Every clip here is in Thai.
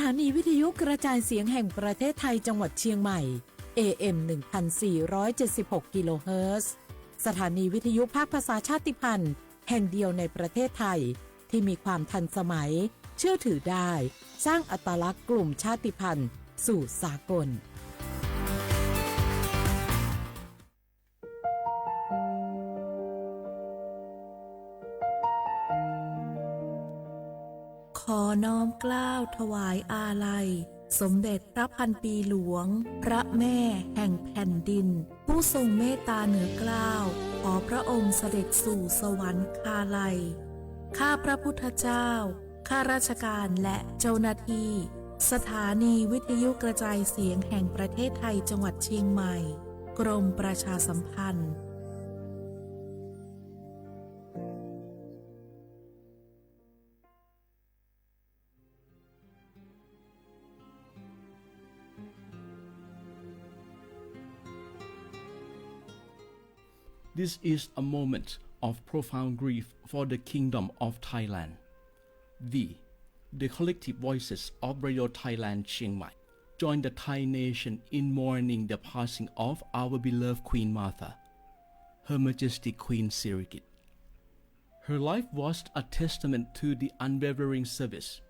ถานีวิทยุกระจายเสียงแห่งประเทศไทยจังหวัดเชียงใหม่ AM 1476 กิโลเฮิรตซ์สถานีวิทยุภาคภาษาชาติพันธุ์แห่งเดียวในประเทศไทยที่มีความทันสมัยเชื่อถือได้สร้างอัตลักษณ์กลุ่มชาติพันธุ์สู่สากลขอน้อมเกล้าถวายอาลัยสมเด็จพระพันปีหลวงพระแม่แห่งแผ่นดินผู้ทรงเมตตาเหนือเกล้าขอพระองค์เสด็จสู่สวรรคาลัยข้าพระพุทธเจ้าข้าราชการและเจ้าหน้าที่สถานีวิทยุกระจายเสียงแห่งประเทศไทยจังหวัดเชียงใหม่กรมประชาสัมพันธ์This is a moment of profound grief for the Kingdom of Thailand. We, the collective voices of Radio Thailand Chiang Mai, join the Thai nation in mourning the passing of our beloved Queen Martha, Her Majesty Queen Sirikit. Her life was a testament to the unwavering service,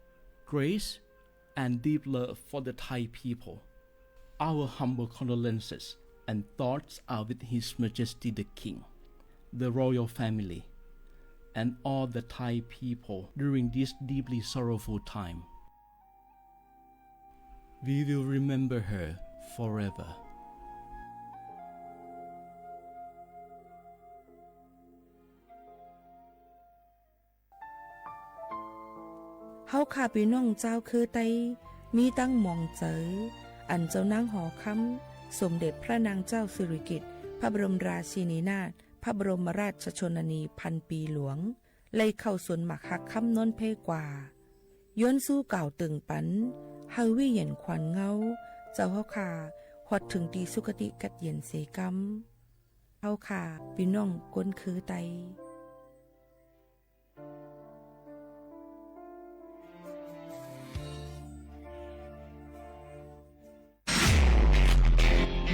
grace, and deep love for the Thai people. Our humble condolences and thoughts are with His Majesty the King, the royal family, and all the Thai people during this deeply sorrowful time. We will remember her forever.เฮาข้าพี่น้องเจ้าคือไตมีตั้งหม่องเจออันเจ้านางหอคำสมเด็จพระนางเจ้าสิริกิติ์พระบรมราชินีนาถพระบรมราชชนนีพันปีหลวงเลยเข้าสวนหมักฮักคำน้นเพกว่าย้อนสู้เก่าตึงปันเฮาวิเย็นควันเงาเจ้าเฮาข้าฮอดถึงตีสุคติกัดเย็นเสกำเฮาข้าพี่น้องก้นคือไต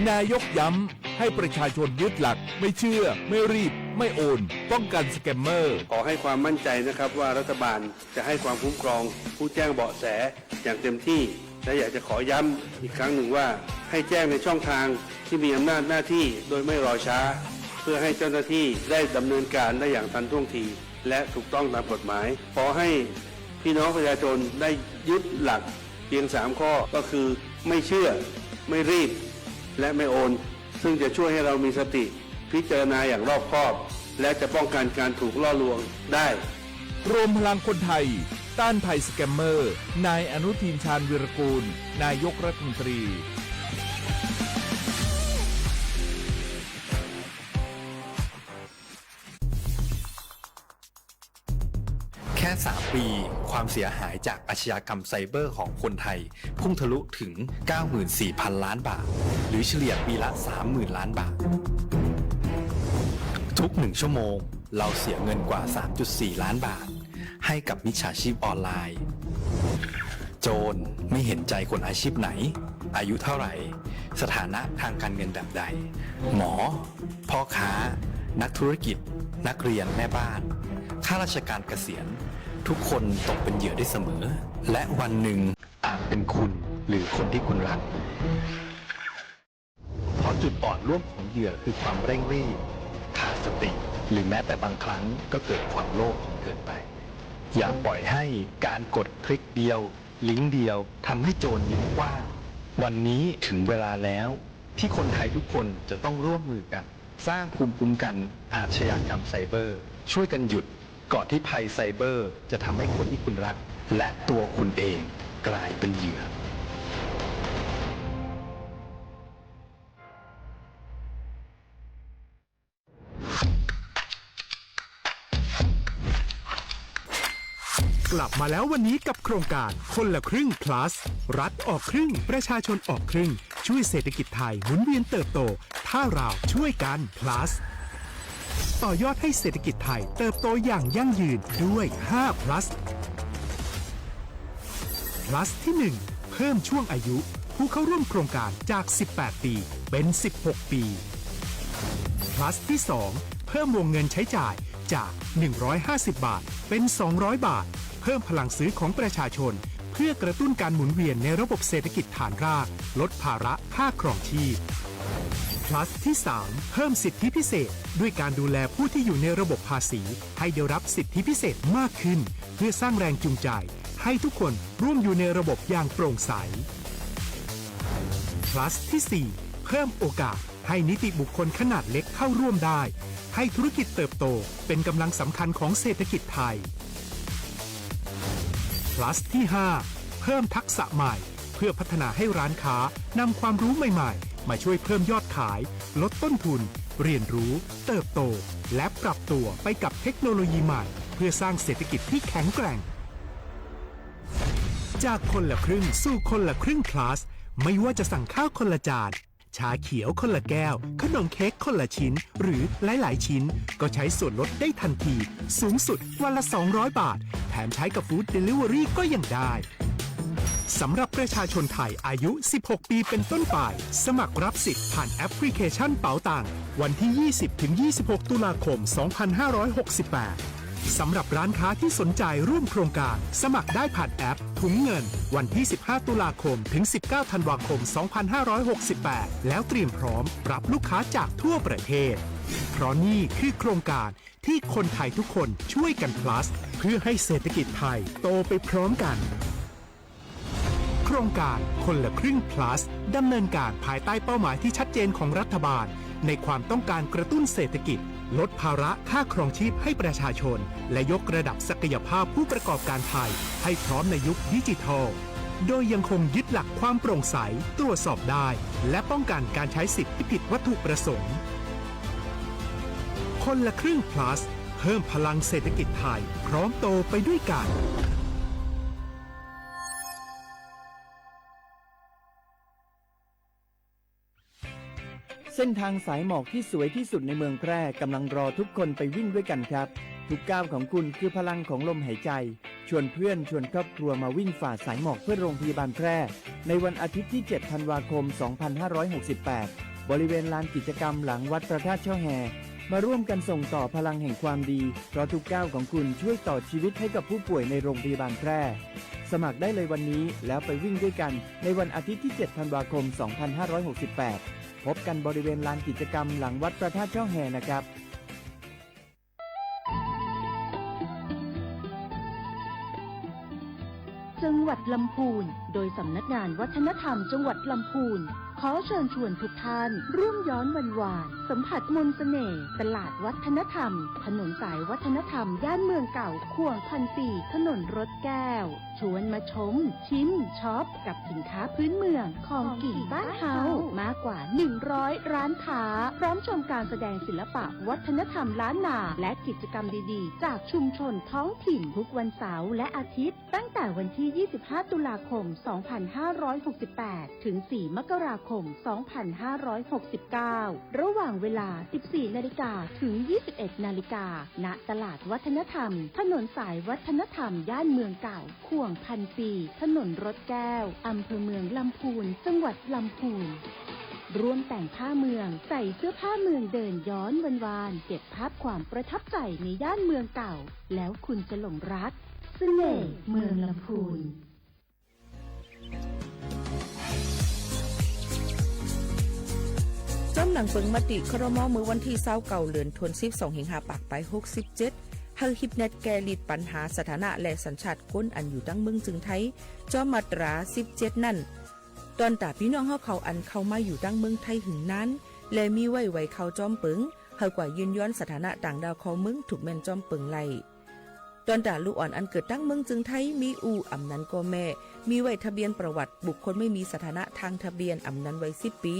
นายกย้ำให้ประชาชนยึดหลักไม่เชื่อไม่รีบไม่โอนป้องกันสแกมเมอร์ขอให้ความมั่นใจนะครับว่ารัฐบาลจะให้ความคุ้มครองผู้แจ้งเบาะแสอย่างเต็มที่และอยากจะขอย้ำอีกครั้งหนึ่งว่าให้แจ้งในช่องทางที่มีอำนาจหน้าที่โดยไม่รอช้าเพื่อให้เจ้าหน้าที่ได้ดำเนินการได้อย่างทันท่วงทีและถูกต้องตามกฎหมายขอให้พี่น้องประชาชนได้ยึดหลักเพียง3ข้อก็คือไม่เชื่อไม่รีบและไม่โอนซึ่งจะช่วยให้เรามีสติพิจารณาอย่างรอบคอบและจะป้องกันการถูกล่อลวงได้รวมพลังคนไทยต้านภัยสแกมเมอร์นายอนุทินชาญวีรกูลนายกรัฐมนตรีแค่3 ปีความเสียหายจากอาชญากรรมไซเบอร์ของคนไทยพุ่งทะลุถึง 94,000 ล้านบาทหรือเฉลี่ยปีละ 30,000 ล้านบาททุก1 ชั่วโมงเราเสียเงินกว่า 3.4 ล้านบาทให้กับมิจฉาชีพออนไลน์โจรไม่เห็นใจคนอาชีพไหนอายุเท่าไหร่สถานะทางการเงินแบบใดหมอพ่อค้านักธุรกิจนักเรียนแม่บ้านข้าราชการเกษียณทุกคนตกเป็นเหยื่อได้เสมอและวันหนึ่งอาจเป็นคุณหรือคนที่คุณรักเพราะจุดอ่อนร่วมของเหยื่อคือความเร่งรีบขาดสติหรือแม้แต่บางครั้งก็เกิดความโลภเกินไปอย่าปล่อยให้การกดคลิกเดียวลิงก์เดียวทำให้โจรยิ้มกว้างวันนี้ถึงเวลาแล้วที่คนไทยทุกคนจะต้องร่วมมือกันสร้างภูมิคุ้มกันอาชญากรรมไซเบอร์ช่วยกันหยุดก่อนที่ภัยไซเบอร์จะทำให้คนที่คุณรักและตัวคุณเองกลายเป็นเหยื่อกลับมาแล้ววันนี้กับโครงการคนละครึ่ง plus รัฐออกครึ่งประชาชนออกครึ่งช่วยเศรษฐกิจไทยหมุนเวียนเติบโตถ้าเราช่วยกัน plus ต่อยอดให้เศรษฐกิจไทยเติบโตอย่างยั่งยืนด้วย5 plus plus ที่ 1 เพิ่มช่วงอายุผู้เข้าร่วมโครงการจาก 18 ปีเป็น 16 ปี plus ที่ 2 เพิ่มวงเงินใช้จ่ายจาก 150 บาทเป็น 200 บาทเพิ่มพลังซื้อของประชาชนเพื่อกระตุ้นการหมุนเวียนในระบบเศรษฐกิจฐานรากลดภาระค่าครองชีพ plus ที่ 3 เพิ่มสิทธิพิเศษด้วยการดูแลผู้ที่อยู่ในระบบภาษีให้ได้รับสิทธิพิเศษมากขึ้นเพื่อสร้างแรงจูงใจให้ทุกคนร่วมอยู่ในระบบอย่างโปร่งใส plus ที่ 4 เพิ่มโอกาสให้นิติบุคคลขนาดเล็กเข้าร่วมได้ให้ธุรกิจเติบโตเป็นกำลังสำคัญของเศรษฐกิจไทย plus ที่ 5 เพิ่มทักษะใหม่เพื่อพัฒนาให้ร้านค้านำความรู้ใหม่ๆมาช่วยเพิ่มยอดขายลดต้นทุนเรียนรู้เติบโตและปรับตัวไปกับเทคโนโลยีใหม่เพื่อสร้างเศรษฐกิจที่แข็งแกร่งจากคนละครึ่งสู่คนละครึ่ง plus ไม่ว่าจะสั่งข้าวคนละจานชาเขียวคนละแก้วขนมเค้กคนละชิ้นหรือหลายๆชิ้นก็ใช้ส่วนลดได้ทันทีสูงสุดวันละ200 บาทแถมใช้กับฟู้ดเดลิเวอรี่ก็ยังได้สำหรับประชาชนไทยอายุ 16 ปีเป็นต้นไปสมัครรับสิทธิ์ผ่านแอปพลิเคชันเป๋าตังวันที่ 20-26 ตุลาคม 2568 สำหรับร้านค้าที่สนใจร่วมโครงการสมัครได้ผ่านแอปถุงเงินวันที่ 15 ตุลาคมถึง 19 ธันวาคม 2568 แล้วเตรียมพร้อมรับลูกค้าจากทั่วประเทศเพราะนี่คือโครงการที่คนไทยทุกคนช่วยกัน plus เพื่อให้เศรษฐกิจไทยโตไปพร้อมกันโครงการคนละครึ่ง plus ดำเนินการภายใต้เป้าหมายที่ชัดเจนของรัฐบาลในความต้องการกระตุ้นเศรษฐกิจลดภาระค่าครองชีพให้ประชาชนและยกระดับศักยภาพผู้ประกอบการไทยให้พร้อมในยุคดิจิทัลโดยยังคงยึดหลักความโปร่งใสตรวจสอบได้และป้องกันการใช้สิทธิที่ผิดวัตถุประสงค์คนละครึ่ง plus เพิ่มพลังเศรษฐกิจไทยพร้อมโตไปด้วยกันเส้นทางสายหมอกที่สวยที่สุดในเมืองแพร่กำลังรอทุกคนไปวิ่งด้วยกันครับทุกก้าวของคุณคือพลังของลมหายใจชวนเพื่อนชวนครอบครัวมาวิ่งฝ่าสายหมอกเพื่อโรงพยาบาลแพร่ในวันอาทิตย์ที่ 7 ธันวาคม 2568 บริเวณลานกิจกรรมหลังวัดพระธาตุช่อแฮมาร่วมกันส่งต่อพลังแห่งความดีเพราะทุกก้าวของคุณช่วยต่อชีวิตให้กับผู้ป่วยในโรงพยาบาลแพร่สมัครได้เลยวันนี้แล้วไปวิ่งด้วยกันในวันอาทิตย์ที่ 7 ธันวาคม 2568 พบกันบริเวณลานกิจกรรมหลังวัดพระธาตุช่อแฮนะครับจังหวัดลำพูนโดยสำนักงานวัฒนธรรมจังหวัดลำพูนขอเชิญชวนทุกท่านร่วมย้อนวันวานสัมผัสมนต์เสน่ห์ตลาดวัฒนธรรมถนนสายวัฒนธรรมย่านเมืองเก่าข่วง1,400ถนนรถแก้วชวนมาชมชิมช็อปกับสินค้าพื้นเมืองของกินบ้านเฮามากกว่า100ร้านค้าพร้อมชมการแสดงศิลปะวัฒนธรรมล้านนาและกิจกรรมดีๆจากชุมชนท้องถิ่นทุกวันเสาร์และอาทิตย์ตั้งแต่วันที่ 25 ตุลาคม 2568 ถึง 4 มกราคม 2569 ระหว่างเวลา 14 นาฬิกาถึง 21 นาฬิกาณตลาดวัฒนธรรมถนนสายวัฒนธรรมย่านเมืองเก่าข่วง1,400ถนนรถแก้วอำเภอเมืองลำพูนจังหวัดลำพูนร่วมแต่งผ้าเมืองใส่เสื้อผ้าเมืองเดินย้อนวานๆเก็บภาพความประทับใจในย่านเมืองเก่าแล้วคุณจะหลงรักเสน่ห์เมืองลำพูนจำหนังเปิงมติครม.มือวันที่29เดือนธันวาคม2568ไป67เฮาฮิปเน็ตแกลิดปัญหาสถานะและสัญชาติคนอันอยู่ดั้งเมืองจึงไทยจอมาตรา17นั่นตอนตาพี่น้องเฮาเขาอันเข้ามาอยู่ดั้งเมืองไทยหึงนั้นและมีไว้เข้าจอมปึงเฮากว่ายืนย้อนสถานะต่างดาวเขาเมืองถูกแม่นจอมปึงไล่ตอนตาลูกอ่อนอันเกิดตั้งเมืองจึงไทยมีอำนั้นก็แม่มีไว้ทะเบียนประวัติบุคคลไม่มีสถานะทางทะเบียนอำนั้นไว้10ปี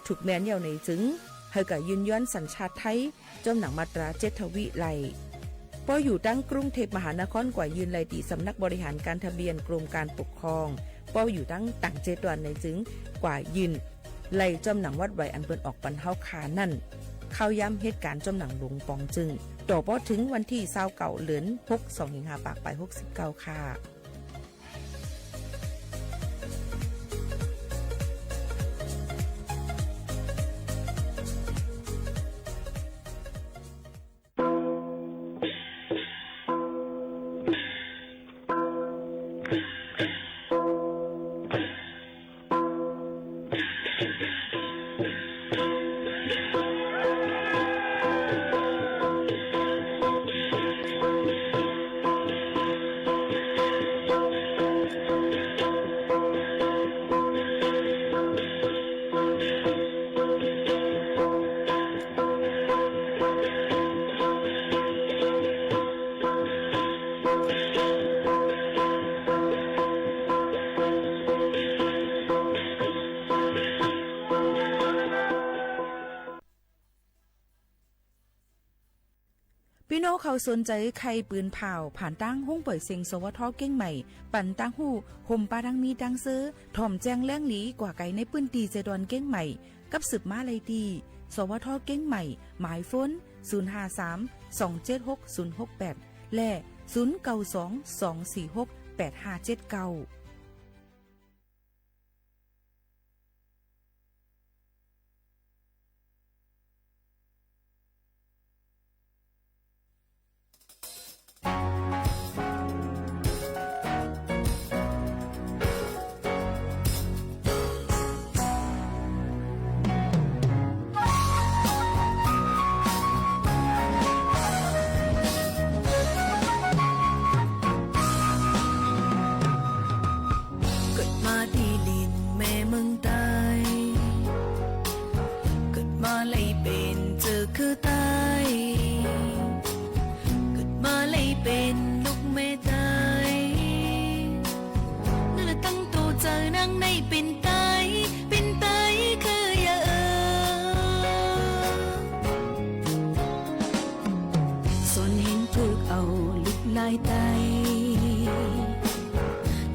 ถูกแม่นเยาในจึงเฮากว่ายืนย้อนสัญชาติไทยจอมหนังมาตรา7ทวิไล่พออยู่ตั้งกรุงเทพมหานครกว่ายืนไล่ตีสำนักบริหารการทะเบียนกรมการปกครองพออยู่ตั้งต่างเจตวันในจึงกว่ายืนไล่จอมหนังวัดไว้อันเปิ้นออกปันเฮาขานั่นเข้าย้ำเหตุการณ์จอมหนังหลวงปองจึงต่อพอถึงวันที่29เดือน6 2568ไป69ค่ะ พี่น้องเขาสนใจใครปืนเผาผ่านตั้งห้องเปิดเสียงสวทเก้งใหม่ปั่นตั้งหู้ห่มปาดังมีดังซื้อถ่อมแจงแล้งหลีกว่าไก่ในปืนตีเจดอนเก้งใหม่กับสืบมาเลยดีสวทเก้งใหม่หมายฟ้น053-276-068และ0922468579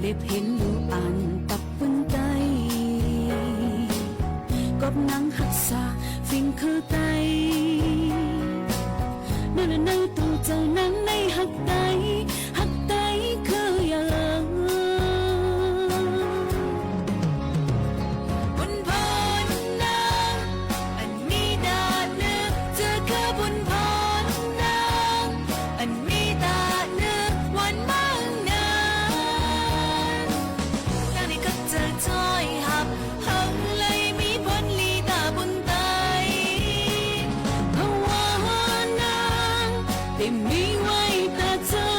เล็บเห็นอยู่อ่านตับปึ้นใจกบนังหักษาฟิงคือไตนั่นในตัวเจ้านั้นในหักไตคืออย่างบนพรนาอันมีดาเนื้อเจอคือบนพรนาอันมีตาเนื้อวันมั่งนาแล้วนี่ก็เจอจ้อยหับหังเลยมีผลลีตาบนไตภาวะนางแต่มีไว้ตาเธอ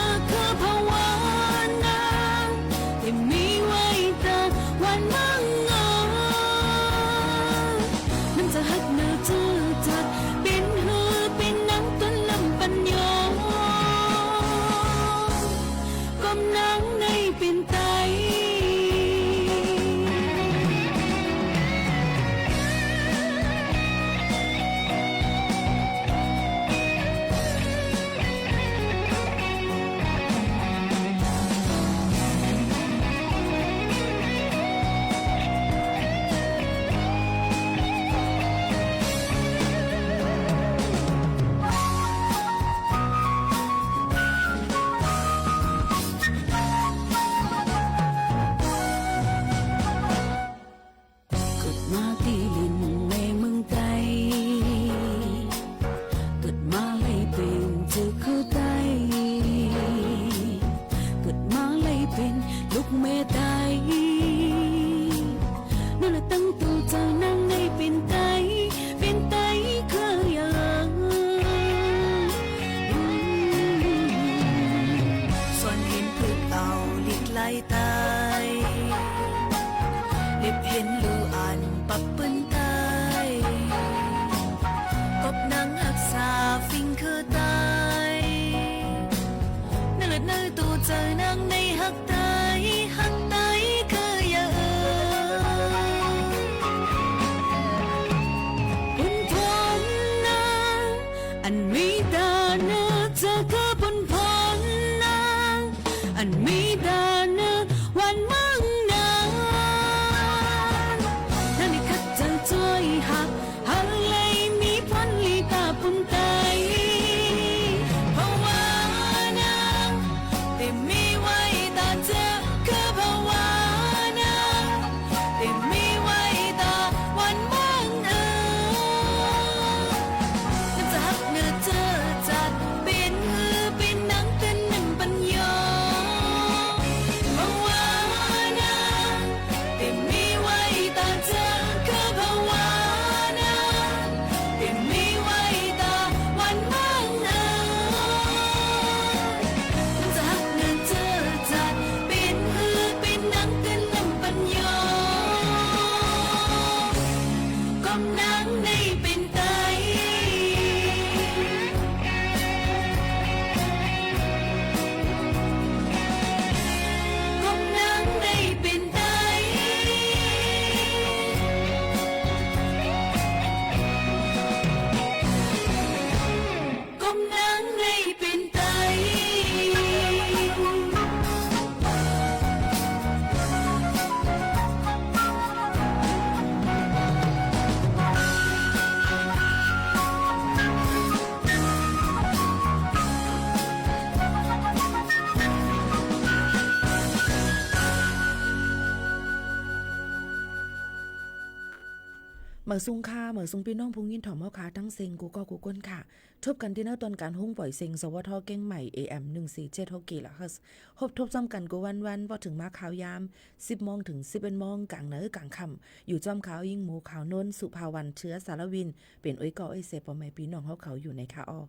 มาซุงค่ามาซุงพี่น้องพุงยินถ่อมเฮาขาทั้งเซ็งกูก็กูก้นค่ะทบกันที่เนาตอนการหุ้งปล่อยเซ็งสวทเก้งใหม่ AM 147กิโลเฮิรตซ์ฮบทบซ้ำกันกูวันพอถึงมาข่าวยาม10 โมงถึง 11 โมงกลางเหนือกลางค่ำอยู่จ้อมข่าวยิ่งหมูข่าวนนสุภาวันเชื้อสารวินเป็นอ้อยก่ออ้อยเสปอแม่พี่น้องเฮาเขาอยู่ในค่ะอ้อ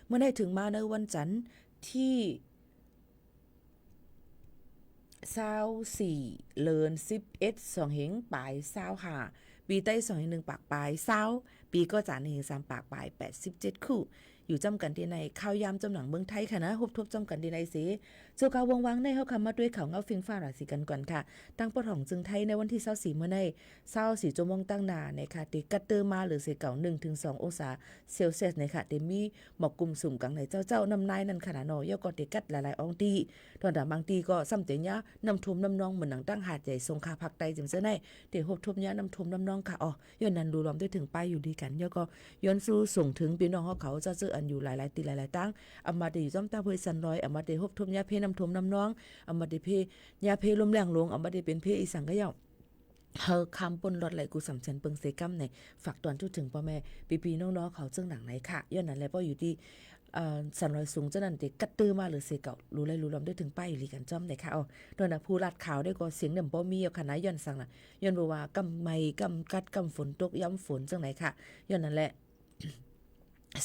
เมื่อได้ถึงมาในวันจันทร์ที่24เดือน11 2เหงปลาย25ปีใต้2.1ปากปลาย20ปีก็จาน1 3ปากปลาย87คู่อยู่จำกันที่ในข่าวยามจำหนังเมืองไทยค่ะนะฮบทบจำกันที่ในเสเจ้ากาววังในเฮาคำมาด้วยข่าวเงาฟิงฟ้าราศีกันก่อนค่ะตั้งปอดของจึงไทยในวันที่24เมื่อใน24ชั่วโมงตั้งหน้าในค่ะติกัดเตอร์มาหรือเสเก่า1ถึง2องศาเซลเซียสในค่ะเตมีหมอกกลุ่มสุ่มกลางในเจ้านำนายนั่นขนาดเนาะย่อก็ติกัดหลายๆองตีตอนแต่บางตีก็ซ้ำเตญะนำทุ่มนำนองเหมือนหนังตั้งหาดใหญ่สงขลาภาคใต้จังซั่นได้เตฮบทบญะนำทุ่มนำนองค่ะอ๋อย้อนนั้นดูรวมด้วยถึงป้ายอยู่ดีกันย่อก็ย้อนสู่ส่งถึงพี่น้องเขาจะเจออันอยู่หลายๆตีหลายๆตั้งอำมาได้อยู่จ้อมตาเพิ่นสันลอยอำมาได้ฮบทบญะเพนำทุ่มนำนองอำมาได้เพญาเพลมแรงลงอำมาได้เป็นเพอีสังก็ย่อเฮาคำปนรถไหลกูสำชันเปิงเซกัมในฝากตอนทุกถึงพ่อแม่ปีๆน้องๆเขาจึงหนังไหนค่ะย้อนนั้นแล้วก็อยู่ที่สันลอยสูงจังนั้นเด็กกัดตื้อมาหรือเสเก่ารู้เลยรู้ลำได้ถึงป้ายอยู่ลีกันจ้อมได้ค่ะโดยนะผู้รัดข่าวได้ก็เสียงบ่มีเอาคณะย้อนสั่งน่ะย้อนบ่ว่ากำไมกำกัดกำฝนตกย้ำฝนจังไหนค่ะย้อนนั้นแหละ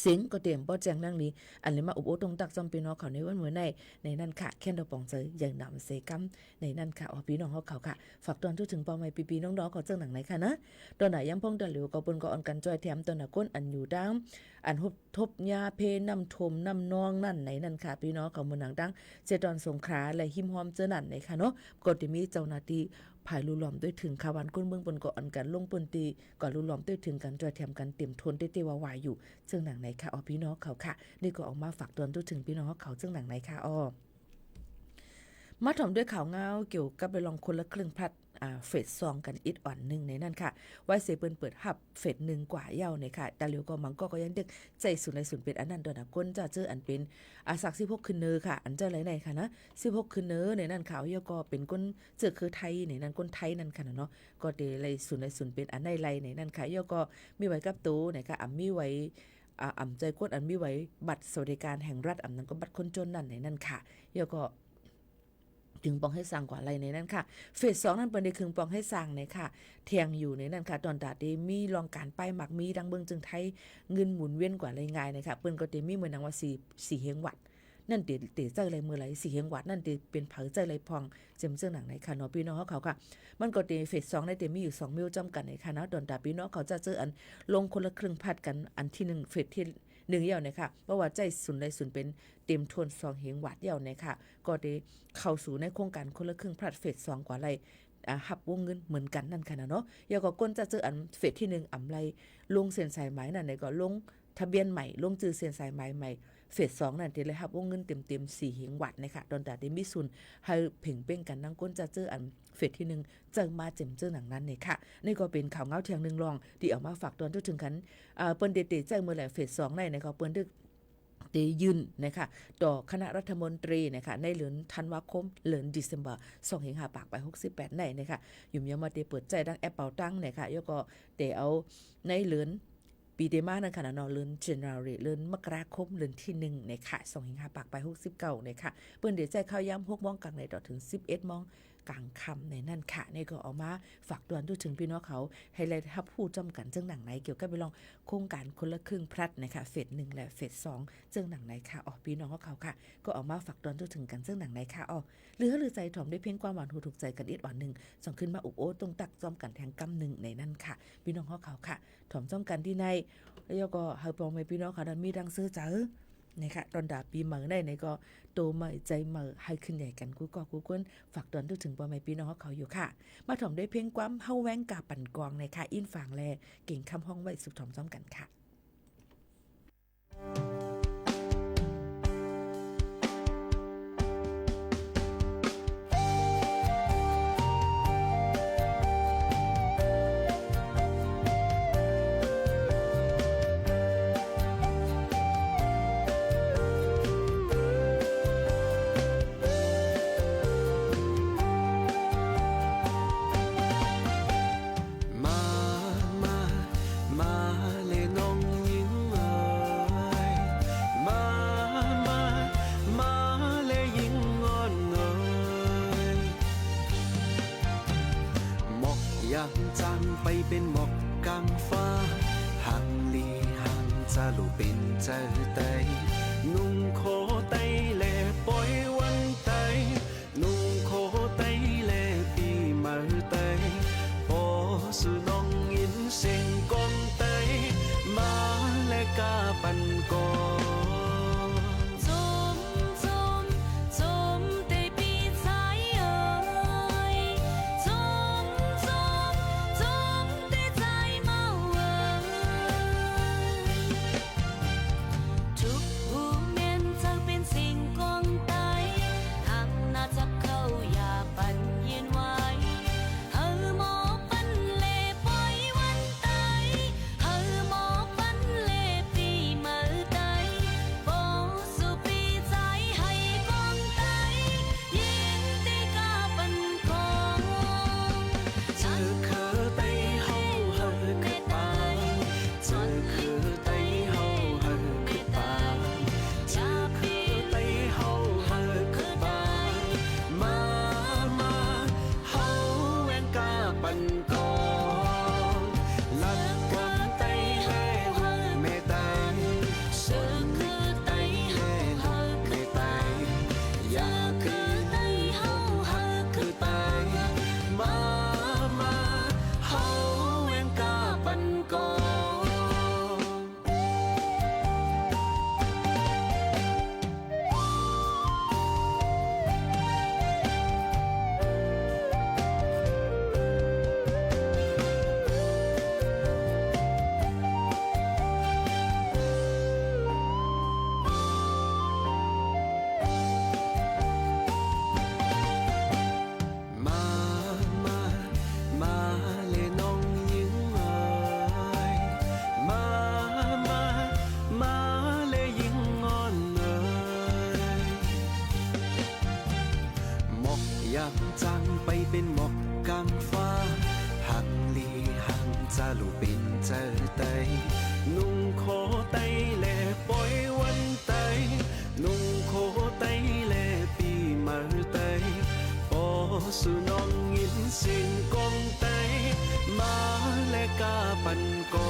เสียงก็เตรียมป้อแจงนั่งนี้อันนี้มาอุบโอตรงตักจำปีน้องเขาในวันเมื่อในนั่นค่ะแค่ดอกปองเจออย่างนำเซกัมในนั่นค่ะพี่น้องเขาค่ะฝากตอนทุกถึงปอไม่ปีน้องๆเขาเจ้าหนังไหนค่ะนะตอนไหนย้ำพงตะหลิวก็ปนก็อ่อนกันจอยแถมตอนน่ะก้นอันอยู่ดังอันทบยาเพน้ำทมน้ำนองนั่นไหนนั่นค่ะพี่น้องเขาเมืองหนังดังเจตอนสงขลาและหิมหอมเจอนั่นไหนค่ะเนาะก็จะมีเจ้าหน้าที่ภายรู้ล้อมด้วยถึงขาวันก้นเมืองบนก่อนกันลงปนตีก่อนรู้ล้อมด้วยถึงกันจอยแถมกันเต็มทนเตวาวายอยู่ซึ่งหนังไหนค่ะพี่น้องเขาค่ะนี่ก็ออกมาฝากเตือนทุกถึงพี่น้องเขาซึ่งหนังไหนค่ะมาถมด้วยข่าวเงาเกี่ยวกับไปลองคนละครึ่งพลัดเฟส2กันอีกอ่อนนึงในนั่นค่ะไว้เสเปิ้นเปิดฮับเฟส1กว่าเย้าในค่ะตาเหลียวก็มังก็ยังดึกใจสุดในสุดเป็นอันนั้นดอนก้นจะเจออันเป็นสัก16คืนเนอค่ะอันเจอไหนค่ะนะ16คืนเนอในนั่นข่าวเย้าก็เป็นก้นเจอคือไทยในนั่นก้นไทยนั่นค่ะเนาะก็เดเลยสุดในสุดเป็นอันในไรในนั่นค่ะเย้าก็มีไว้กับตู้ในค่ะมีไว้อ่ำใจกดอันมีไว้บัตรสวัสดิการแห่งรัฐอันนั้นก็บัตรคนจนนั่นในนั่นค่ะเย้าก็ถึงปองให้สร้างกว่าอะไรในนั้นค่ะเฟส2นั้นเป็นในคืนปองให้สร้างในค่ะเทียงอยู่ในนั้นค่ะตอนดาดมีรองการป้ายหมักมีดังเบิ่งจึงไทยเงินหมุนเวียนกว่าอะไรง่ายนะคะเปิ้นก็มีเหมือนนางว่า4เฮงวัดนั่นเตเจ้าอะไรมือไหล4เฮงวัดนั่นเตเป็นเผาใจไรพองเจิมเสื้อหนังในค่ะเนาะพี่น้องเขาค่ะมันก็เฟส2ในมีอยู่2มิลจำกันในค่ะนะตอนดาพี่น้องเขาจะเจออันลงคนละครึ่งพัดกันอันที่1เฟสที่1เหี่ยวนะคะเพราะว่าใจสุนใดสุนเป็นเต็มทน2เหงวัดเหี่ยวนะคะก็ได้เข้าสู่ในโครงการคนละครึ่งพลัดเฟส2กว่าไรหับวงเงินเหมือนกันนั่นค่ะเนาะอย่าก็ก้นจะเจออันเฟสที่1อำไรลงเส้นสายไหมนั่นก็ลงทะเบียนใหม่ลงจือเส้นสายไหมใหม่เฟส2นั่นที่เลยหับวงเงินเต็ม4เหงวัดนะคะตอนแต่ได้มีสุนให้เพ่งเป้งกันนั่งก้นจะเจออันเฟสที่1เจอมาเจอหนังนั้นนี่ค่ะนี่ก็เป็นข่าวเงาเทียงนึงรองที่เอามาฝากตอนถึงกันเปิ้นเตใจเมื่อไหร่เฟส2ในก็เปิ้นดึกเตยืนนะคะต่อคณะรัฐมนตรีนะคะในเดือนธันวาคมเดือนธันวาคม2568ปากไป68ในนะคะยุ่มยามมาเตเปิดใจดังแอปเป่าตังนะคะยก็เตเอาในเดือนปีเดมานั่นค่ะเนาะเดือน January เดือนมกราคมเดือนที่1นะคะ25ปากไป69นะคะเปิ้นเดี๋ยวใจเข้าย้ำ6 โมงกลางในต่อถึง11 โมงกลางค่ำในนั่นค่ะนี่ก็เอามาฝากเตือนถึงพี่น้องเขาให้เลยทับผู้จำกันจังหนังไหนเกี่ยวกับไปลองโครงการคนละครึ่งพลัดนะคะเฟส1และเฟส2จังหนังไหนค่ะพี่น้องเขาค่ะก็เอามาฝากเตือนถึงกันจังหนังไหนค่ะหรือใจถ่อมได้เพียงความหวานหูถูกใจกันอีกวันนึงส่งขึ้นมาอุบโอตรงตักจอมกันแทงกำ1ในนั่นค่ะพี่น้องเขาค่ะถ่อมจอมกันที่ในแล้วก็เฮาปองให้พี่น้องเขาดันมีดังซื้อเจอนะคะตอนดาปีเหมือได้ในก็โตใหม่ใจเหมือให้ขึ้นใหญ่กันกูก้นฝากตอนถึงปอไม่พี่น้องเขาอยู่ค่ะมาถ่อมด้วยเพียงความเฮาแว้งกาปั่นกองในค่ะอินฝางแลเก่งคำห้องไว้สุดถ่อมซ้อมกันค่ะ จางไปเป็นหมอกกลางฟ้าหักลีหังจะลูเป็นเจอไตนุ่งโคไตแลปล่อยวันไตนุ่งโคไตแลปีมาไตพอสุน้องยินเสียงกองไตมาและกาปันกอจางไปเป็นหมอกกลางฟ้าหักลีหังจะลูเป็นเจอไตนุ่งโคไตแลปล่อยวันไตนุ่งโคไตแลปีมาไตพอสุน้องยินเสียงกองไตมาและกาปันกอ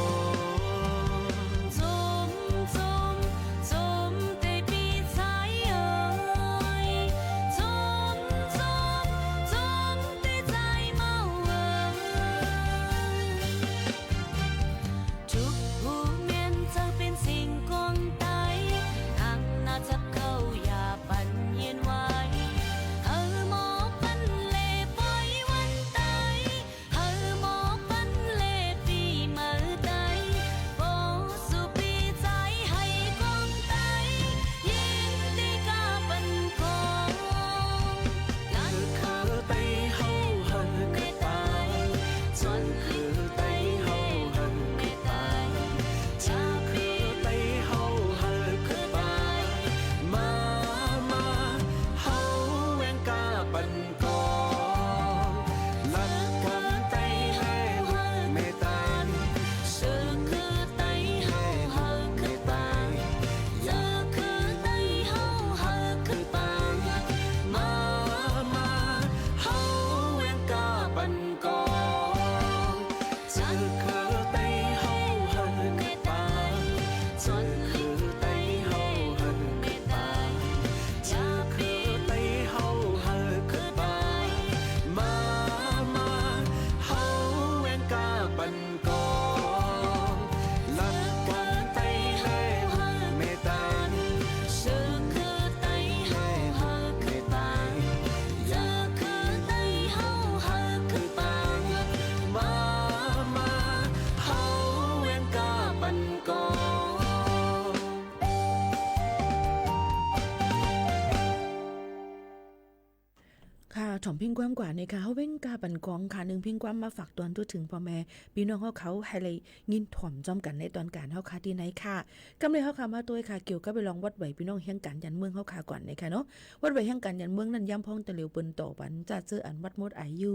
ถ่อมพิงความกว่าในค่ะเฮาเว้งกาบันกองค่ะนึงพิงความมาฝากตอนทั่วถึงพ่อแม่พี่น้องเขาให้เลยยินถ่อมจอมกันในตอนการเฮาค่ะที่ไหนค่ะกำเลยเฮาค่ะมาตัวค่ะเกี่ยวกับไปลองวัดไหวพี่น้องแห่งการยันเมืองเฮาค่ะก่อนนะคะเนาะวัดไหวแห่งการยันเมืองนั้นย่ำพ้องตะเหลียวเปิ้นต่อปันจะเจออันวัดมดอายุ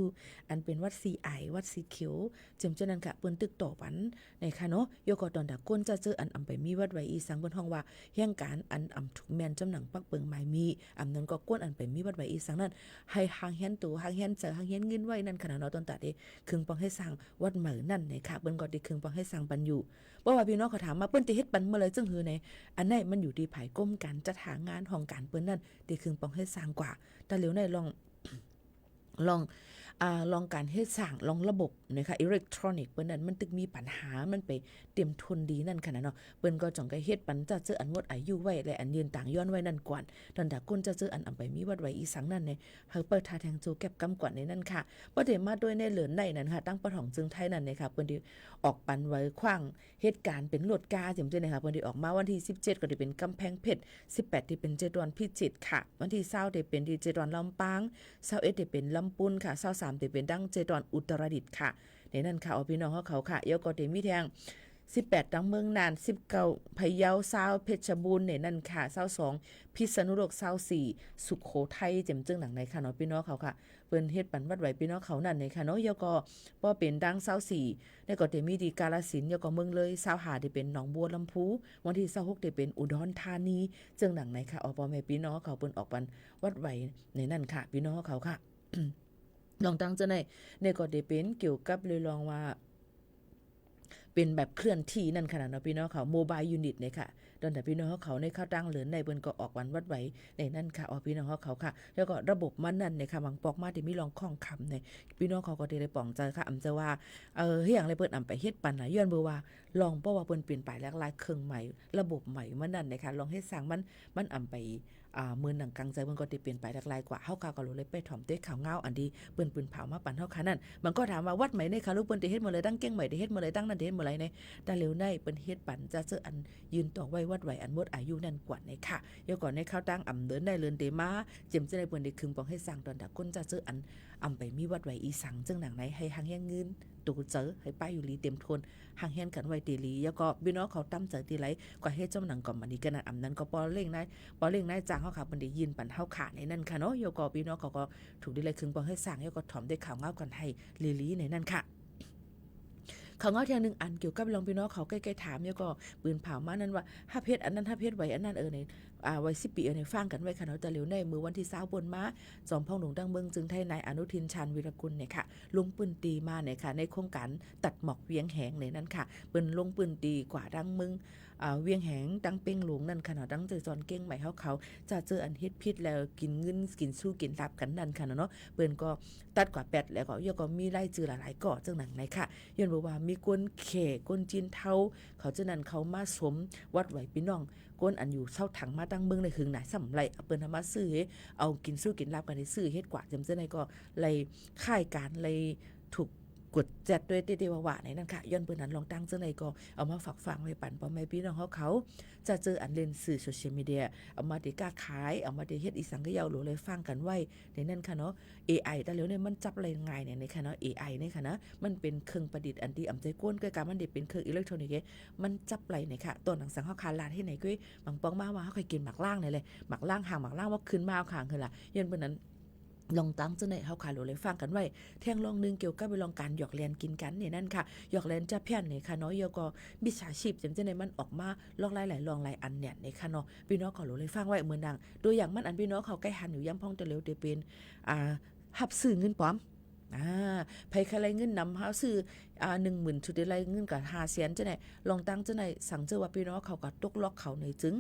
อันเป็นวัดสีไอวัดสีเขียวจำเจนั้นค่ะเปิ้นตึกต่อปันนะคะเนาะโยกตอนดักก้นจะเจออันอำไปมีวัดไหวอีสังบนห้องว่าแห่งการอันอำถูกแม่นจำหนังปักเปิงหมายมีอำนั้นก็ก้นอันไปมีวัดไหวอีสังนั้นให้หาง เฮียนตู่หางเฮียนเจอหางเฮียนเงินไว้นั่นขนาดเนาะตอนตัดดิคึงปองให้สร้างวัดเหมือนั่นในค่ะเปิ้นก็ได้คึงปองให้สร้างปันอยู่เพราะว่าพี่น้องเขาถามมาเปิ้นสิเฮ็ดปันเมื่อไรจึงหือในอันไหนมันอยู่ที่ไผก้มกันจัดหางานของการเปิ้นนั่นได้คึงปองให้สร้างกว่าแต่เหลียวในลองการเฮ็ดสร้างลองระบบนะคะอิเล็กทรอนิกส์เปิ้นนั้นมันตึกมีปัญหามันไปเตรียมทุนดีนั่นขนาดเนาะเปิ้นก็จ่องก็เฮ็ดปันจะเจออันหมดอายุไว้และอันยืนต่างย้อนไว้นั่นก่อนตอนดาก้นจะเจออันไปมีวัดไว้อีสังนั่นในเฮาเปิดทาแทงจูเก็บกำก่อนในนั่นค่ะบ่ได้มาด้วยในเหลือนในนั่นค่ะตั้งปะถองจึงไทยนั่นนะคะเปิ้นที่ออกปันไว้ขว้างเหตุการณ์เป็นรถกาจังซี่นะคะเปิ้นที่ออกมาวันที่17ก็ได้เป็นกำแพงเพชร18ที่เป็นเจดวนพิจิตรค่ะวันที่20ได้เป็นที่เจดวนลำปาง21ได้เป็นลำปุนค่ะ23ได้เป็นดังเจดวนอุตรดิตถ์ค่ะในนั้นค่ะเอาพี่น้องเขาค่ะยกก็ได้มีแทง18ดังเมืองนาน19พะเยา20เพชรบูรณ์ในนั้นค่ะ22พิษณุโลก24สุโขทัยจำจึงหนังในค่ะเนาะพี่น้องเขาค่ะเปิ้นเฮ็ดปันวัดไหวพี่น้องเขานั่นในค่ะเนาะยก็บ่เป็นดัง24ในก็ได้มีที่กาฬสินธุ์ยก็เมืองเลย25ได้เป็นหนองบัวลำพูวันที่26ได้เป็นอุดรธานีจึงหนังในค่ะพ่อแม่พี่น้องเขาเปิ้นออกปันวัดไหวในนั้นค่ะพี่น้องเขาค่ะ ลองตั้งจะในก็ได้เป็นเกี่ยวกับเลยลองว่าเป็นแบบเคลื่อนที่นั่นขนาดเนาะพี่น้องเขาโมบายยูนิตเนี่ยค่ะตอนแต่พี่น้องเขาในเข้าตั้งเหลือในเปิ้นก็ออกวันวัดไหวในนั่นค่ะพี่น้องเขาค่ะแล้วก็ระบบมันนั่นเนี่ยค่ะบางปอกมาที่มีรองข้องคำเนี่ยพี่น้องเขาก็ได้ป่องใจค่ะอำจะว่าเฮียงอะไรเปิ้นอำไปเฮ็ดปันน่ะย้อนเบ่ว่าลองเพราะว่าเปิ้นเปลี่ยนไปหลายๆเครื่องใหม่ระบบใหม่มันนั่นเนี่ยค่ะลองให้สร้างมันอำไปมือหนังกังใจมันก็ได้เปลี่ยนไปหลายกว่าเฮาค่ะก็รู้เลยไปถ่อมเต้ข่าวเงาอันดีเปิ้นปืนเผามาปั่นเฮาค่ะนั่นมันก็ถามว่าวัดใหม่ในค่ะลูกเปิ้นได้เฮ็ดหมดเลยตั้งเก้งใหม่ได้เฮ็ดหมดเลยตั้งนั่นได้เฮ็ดหมดเลยในแต่เร็วในเปิ้นเฮ็ดปั่นจะเจออันยืนต่อไว้วัดไหวอันหมดอายุนั่นกว่าในค่ะเดี๋ยวก่อนในข้าวตั้งอำเดินได้เลินเดมาเจิมจะได้เปิ้นได้คึงปองให้สร้างตอนดาก้นจะเจออันอำไปมีวัดไหวอีสังจึงหนังไหนให้หางแย่งเงินตูเจอให้ป้ายอยู่ลีเต็มทนห่างเฮียนกันไว้ตีลีแล้วก็พี่น้องเขาตั้มเจอตีไหลกว่าเฮ็ดเจ้าหนังก่อนมันนี้กันอำนั้นก็ปอเล่งนายจางเฮาค่ะเปิ้นได้ยินปันเฮาขาในนั้นค่ะเนาะยก็พี่น้องเขาก็ถูกได้เลยคึงปองให้สร้างแล้วก็ถ่อมได้ข่าวเงากันให้ลีในนั้นค่ะเขาเงาเทียงนึงอันเกี่ยวกับลองพี่น้องเขาใกล้ๆถามแล้วก็ปืนเผามานั้นว่าถ้าเพชรอันนั้นถ้าเพชรไว้อันนั้นในไว้10 ปีในฟังกันไว้ค่ะเนาะแต่เร็วในมือวันที่20บนมาจอมพ่องหลวงดังเมืองจึงไทยนายอนุทินชาญวีรกุลเนี่ยค่ะลงปืนตีมาเนี่ยค่ะในโครงการตัดหมอกเวียงแหงในนั้นค่ะเปิ้นลงปืนตีกว่าดังเมืองเวียงแหงดังเป้งหลวงนั่นค่ะเนาะดังเจอจอนเก้งใหม่เขาจะเจออันเฮ็ดพิษแล้วกินเงินกินสู้กินลาบกันนั่นค่ะเนาะเปิ้นก็ตัดกว่า8แล้วก็มีไล่จือหลายๆก่อจังหนังไหนค่ะย้อนบอกว่ามีคนเขคนจีนเทาเขาจะนั้นเขามาสมวัดไหวพี่น้องก้นอันอยู่เช่าถังมาตั้งเมืองในหึงไหนสำไรเปิ้นทำมาซื้อเอากินสู้กินลาบกันในซื้อเฮ็ดกว่าจำเส้นในก็เลยค่ายการเลยถูกกดแจดด้วยเตวะในนั้นค่ะย้อนเปิ้นนั้นลองตั้งเจ้าในก็เอามาฝากฟังไว้ปั่นพ่อแม่พี่น้องเขาจะเจออันเล่นสื่อโซเชียลมีเดียเอามาได้กล้าขายเอามาได้เฮ็ดอีสังก็ยาวหรูเลยฟังกันไว้ในนั้นค่ะเนาะ AI แต่แล้วเนี่ยมันจับอะไรง่ายเนี่ยในค่ะเนาะ AI เนี่ยค่ะนะมันเป็นเครื่องประดิษฐ์อันที่อำใจก้นก็การมันได้เป็นเครื่องอิเล็กทรอนิกส์มันจับไหลเนี่ยค่ะตัวหนังสังเฮาคาลาดให้ไหนก็บางปองมาว่าเฮาเคยกินหมักล่างเลยหมักล่างห่างหมักล่างว่าขึ้นมาเอาข้างคือล่ะย้อนเปิ้นนั้นลองตั้งเจ้าในเฮาขาโหลเลยฟังกันไว้แท่งลองนึงเกี่ยวกับไปลองการหยอกเลียนกินกันเนี่ยนั่นค่ะหยอกเลียนจะเพี้ยนเนี่ยค่ะเนาะยก็มิจฉาชีพจำเจ้าในมันออกมาลอกหลายลองหลายอันเนี่ยในค่ะเนาะพี่น้องขอโหลเลยฟังไว้เหมือนดังตัวอย่างมันอันพี่น้องเขาใกล้หันอยู่ย่ำพ่องตะเร็วเตเป็นหับซื้อเงินปลอมไผใครไรเงินนำเฮาซื้อ10,000ชุดได้ไรเงินกับ500,000จังได๋ลองตั้งจังได๋สั่งเจอว่าพี่น้องเขาก็ตกล็อกเขาในจึง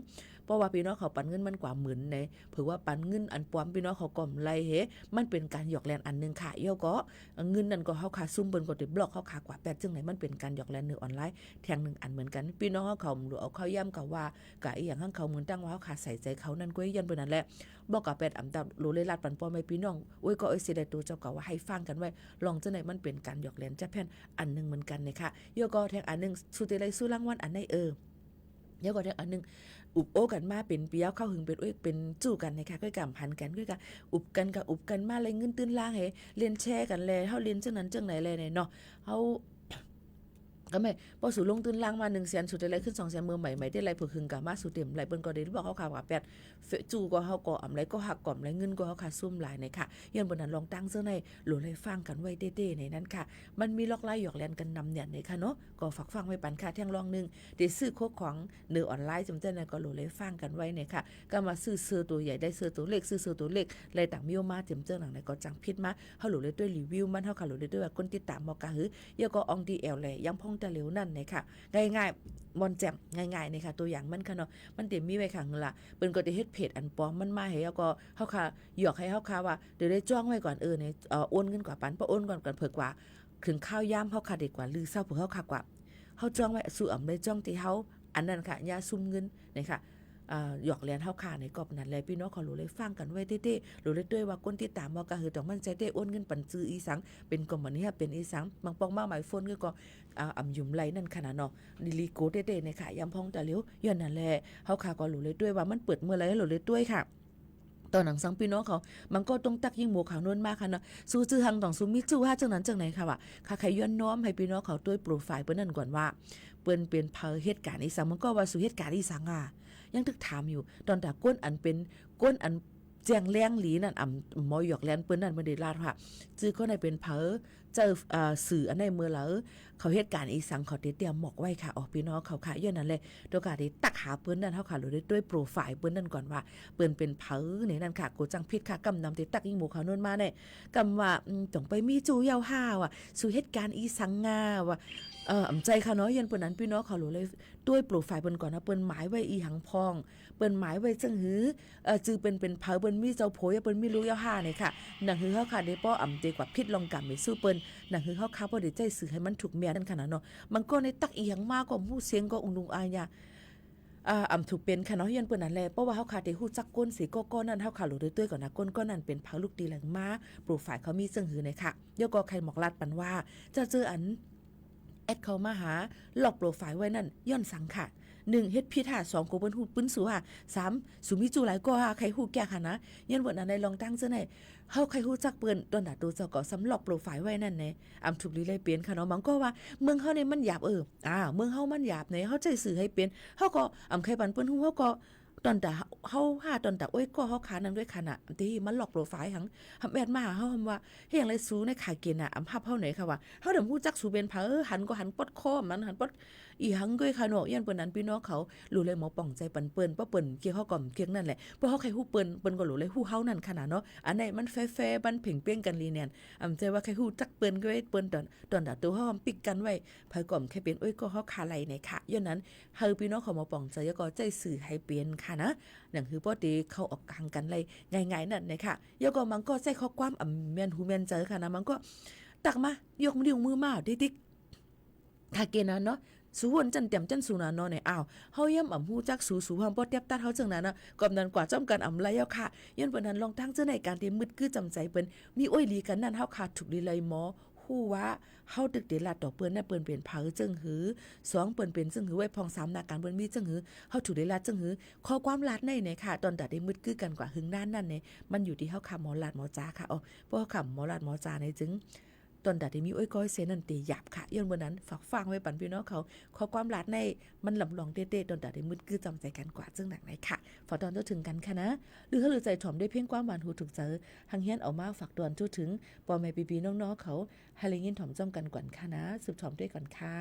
เพราะว่าพี่น้องเขาปันเงินมันกว่าหมื่นในเผื่อว่าปันเงินอันปลอมพี่น้องเขาก่อมไรเฮมันเป็นการหยอกแลนอันนึงค่ะย่อก็เงินนั่นก็เฮาขาซุ่มเบิ่นก็ได้บล็อกเฮาขากว่า8จังได๋มันเป็นการหยอกแลนในออนไลน์แทงนึงอันเหมือนกันพี่น้องเขาหรือเอาเข้าย่ำกับว่ากะอีหยังหั่งเขาเหมือนตั้งว่าเฮาขาใส่ใจเขานั่นก็ยันเบิ่นนั่นแหละบอกกับ8อำตาโลเลยลาดปันปอมให้พี่น้องโอ้ยก็สิได้ตัวเจ้าก็ว่าให้ฟังกันไว้ลองจังได๋มันเป็นการหยอกแลนจะแพ่นอันนึงเหมือนกันเนี่ยค่ะย่อก็แทงอันนึงสุเตไลสู้รางวัลอันไหนเดี๋ยวก็อันนึงอุบโอกันมาเป็นเปียวเข้าหึงเป็นเป็นจู้กันนะคะก็กำพันกันก็กันอุบกันกับอุบกันมาเลยเงินตื้นล่างเฮเรียนแชร์กันเลยเฮาเรียนจังนั้นจังไหนเลยเนาะเฮา ก็ไม่พอสู่ลงทุนล่างมา100,000สุดได้ไรขึ้น200,000มือใหม่ๆได้ไรเผื่อคึงกะมาสู่เต็มไรเปิ้นก็ได้บอกเขาค่ะว่า8เฟจูก็เฮาก็อำไรก็หักก่อมไรเงินก็เฮาค่ะซุ่มหลายในค่ะย้อนบนนั้นลองตั้งเสื้อในโหลเลยฟังกันไว้เด้ๆในนั้นค่ะมันมีลอกไล่หยอกแลนกันนำเนี่ยในค่ะเนาะก็ฝากฟังไว้ปันค่ะแท่งรองนึงได้ซื้อโคกของเนื้อออนไลน์จำเจ้านั้นก็โหลเลยฟังกันไว้ในค่ะก็มาซื้อเสื้อตัวใหญ่ได้เสื้อตัวเล็กซื้อเสื้อตัวเล็กไรต่างมีมาจำเจ้าหนังในก็จังพิษมาเฮาโหลเลยด้วยรีวิวมันเฮาค่ะโหลเลยด้วยว่าคนติดตามบ่กะหือยก็อองดีแอลแลยังพองตะเหลวนั่นในค่ะง่ายๆมอนแจ่มง่ายๆนี่ค่ะตัวอย่างมันค่ะเนาะมันเต็มมีไว้ข้างล่ะเปิ้นก็ได้เฮ็ดเพจอันปลอมมันมาให้แล้วก็เฮาค่ะหยอกให้เฮาค่ะว่าเดี๋ยวได้จ้องไว้ก่อนเนี่ยโอนเงินกว่าปันพอโอนก่อนเพิ่นกว่าถึงข้าวยามเฮาค่ะดีกว่าลือเศร้าเพิ่นเฮาค่ะกว่าเฮาจ้องไว้สู่อำได้จ้องที่เฮาอันนั้นค่ะอย่าซุ่มเงินนี่ค่ะหยอกแลนเฮาค่ะในกอบนั้นแลพี่น้องขอรู้เลยฟังกันไว้เต้ๆรู้เลยด้วยว่าคนที่ตามบ่ก็คือต้องมั่นใจเต้โอนเงินปันซื้ออีสังเป็นก็มันเนี่ยเป็นอีสังบางปองมากหมายโฟนก็อำยุมไหลนั่นขนาดเนาะดิลีโกเต้ๆในค่ะยามพองตะเหลียวย้อนนั่นแหละเฮาค่ะก็รู้เลยด้วยว่ามันเปิดเมื่อไหร่รู้เลยด้วยค่ะตอนหนังสังพี่น้องเขามันก็ต้องตักยิ่งหมู่ขาวนวลมากค่ะเนาะสู้จื้อหังต้องสู้มิจูว่าจังนั้นจังไหนค่ะว่าค่ะใครย้อนน้อมให้พี่น้องเขาด้วยโปรไฟล์เปิ้นนั่นก่อนว่าเปิ้นเป็นเผอเหตุการณ์อีสังมันก็ว่าสู่เหตุการณ์อีสังยังทึกถามอยู่ตอนแต่ก้นอันเป็นก้นอันแจ้งแรงหลีนั่นหมอหยอกแลนเปิ้นนั่นบ่ได้ลาดค่ะจื้อก็ได้เป็นเผอเจอสื่ออันในเมื่อแล้วเขาเหตุการณ์อีสังเขาเตรียมหมอกไว้ค่ะออกพี่น้องเขาค่ะย้อนนั้นเลยโดยการที่ตักหาเปิ้นนั่นเฮาค่ะด้วยโปรไฟล์เปิ้นนั่นก่อนว่าเปิ้นเป็นเผอในนั้นค่ะกูจังพิษค่ะกำนำที่ตักยิงหมู่เขาโน่นมาเนี่ยกำว่าต้องไปมีจูยาวห้าว่ะสู่เหตุการณ์อีสังงาว่ะอำใจค่ะเนาะยันเปิ้นนั้นพี่น้องเขารู้เลยด้วยโปรไฟล์เปิ้นก่อนนะเปิ้นหมายไว้อีหังพองเปิ้นหมายไว้จังหือจือเป็นเผอเปิ้นมีเจ้าโผยเปิ้นมีรู้ยาวห้าเนี่ยค่ะนั่นคือเฮาค่ะได้ป้ออำเตกว่าพิษลองกำไปสู้เปิ้นนั่นคือเฮาค่ะบ่ได้ใจสื่อให้มันถูกเมียนั่นขนาดเนาะมันก็ในตักอีหังมากก็ฮู้เสียงก็อุงลุงอายาถูกเป็นค่ะเนาะยันเปิ้นนั่นแหละเพราะว่าเฮาค่ะได้ฮู้จักก้นสิก็นั่นเฮาค่ะรู้ด้วยก่อนนะก้นก็นั่นเป็นเผาลูกตีแหลงมาโปรไฟล์เขามีจังหือเนี่ยค่ะเดี๋ยวก็ใครหมอกลัดปันว่าจะเจออันแอดเข้ามาหาหลอกโปรไฟล์ไว้นั่นย้อนสังค่ะ1เฮ็ดพิษ2โกเปิ้นฮู้ปึ้นสู่3สุมิจูหลายก็ใครฮู้แก่ค่ะนะยันเปิ้นอันใดลองตั้งซะไหนเฮาใครฮู้จักเปิ้นตอนน่ะตัวเจ้าก็สำหรับโปรไฟล์ไว้นั่นแหละถูกลีเลยเปลี่ยนค่ะเนาะมันก็ว่าเมืองเฮานี่มันหยาบเมืองเฮามันหยาบเฮาใจสื่อให้เป็นเฮาก็ใครปันเปิ้นฮู้เฮาก็ตอนแต่เฮาตอนแต่โอ้ยก็เฮาขานั้นด้วยขนาดที่มันหลอกโปรไฟล์หังแม่นมาเฮาว่าเฮ็ดหยังเลยสู้ในขาเกณฑ์ฮับเฮาไหนค่ะว่าเฮาดำฮู้จักสู่เป็นเผอหันก็หันปดคอมันหันปดอีหังก้อยค่ะเนาะยันเปิ้นนั้นพี่น้องเขารู้เลยหมอป่องใจปันเปิ้นบ่เปิ้นเกี่ยวเฮาก่อมเกี่ยงนั่นแหละเพราะเฮาใครฮู้เปิ้นก็รู้เลยฮู้เฮานั่นขนาดเนาะอันไหนมันแฟๆบันเพ่งเป้งกันลีแน่นใจว่าใครฮู้จักเปิ้นก็ไว้เปิ้นตอนตัวเฮาปิกกันไว้ไผก่อมแค่เป็นโอ้ยก็เฮาคาไหลในค่ะย้อนนั้นเฮาพี่น้องเขาหมอป่องใจก็ใจสื่อให้เปลี่ยนค่ะนะนั่นคือบ่ได้เข้าออกกลางกันเลยง่ายๆนั่นนะคะยก็มันก็ใส่ข้อความแม่นหูแม่นใจค่ะนะมันก็ตักมายกมือมาดิ๊กถ้าเกณฑ์นั้นเนาะสูวนจันเต็มจันสูนาเนาะเนี่ยเฮาย่ำฮู้จักสูความบ่เตียบตัดเฮาจังนั้นน่ะกำนั้นกว่าจ้ำกันไรแล้วค่ะยันเปิ้นนั้นลองตั้งเจ้าในการที่มืดคือจำใจเปิ้นมีอ้อยลีกันนั่นเฮาขาดถูกดีเลยหมอฮู้ว่าเฮาตึกเดลัดต่อเปิ้นน่ะเปิ้นเป็นเผอจึงหือ2เปิ้นเป็นจึงหือไว้พอง3นาการเปิ้นมีจึงหือเฮาถูกได้ลัดจึงหือข้อความลัดในเนี่ยค่ะตอนตัดได้มืดคือกันกว่าหึงด้านนั่นเนี่ยมันอยู่ที่เฮาคำหมอลัดหมอจาค่ะเพราะเฮาคำหมอลัดหมอจาในจึงตอนดัดที่มีอ้อยก้อยเซนั่นตีหยาบค่ะย้อนบนนั้นฝากฟังไว้ปันพี่น้องเขาข้อความลัดในมันลำลองเต้ๆตอนดัดได้มืดคือจำใจกันกว่าจึงหนักไหนค่ะฝากตอนทั่วถึงกันค่ะนะหรือใจถ่อมได้เพียงความหวานหูถูกเจอหังเฮียนเอามาฝากตอนทั่วถึงปอแม่ปีๆน้องๆเขาให้เลยยินถ่อมจ้ำกันก่อนค่ะนะสืบถ่อมด้วยก่อนค่ะ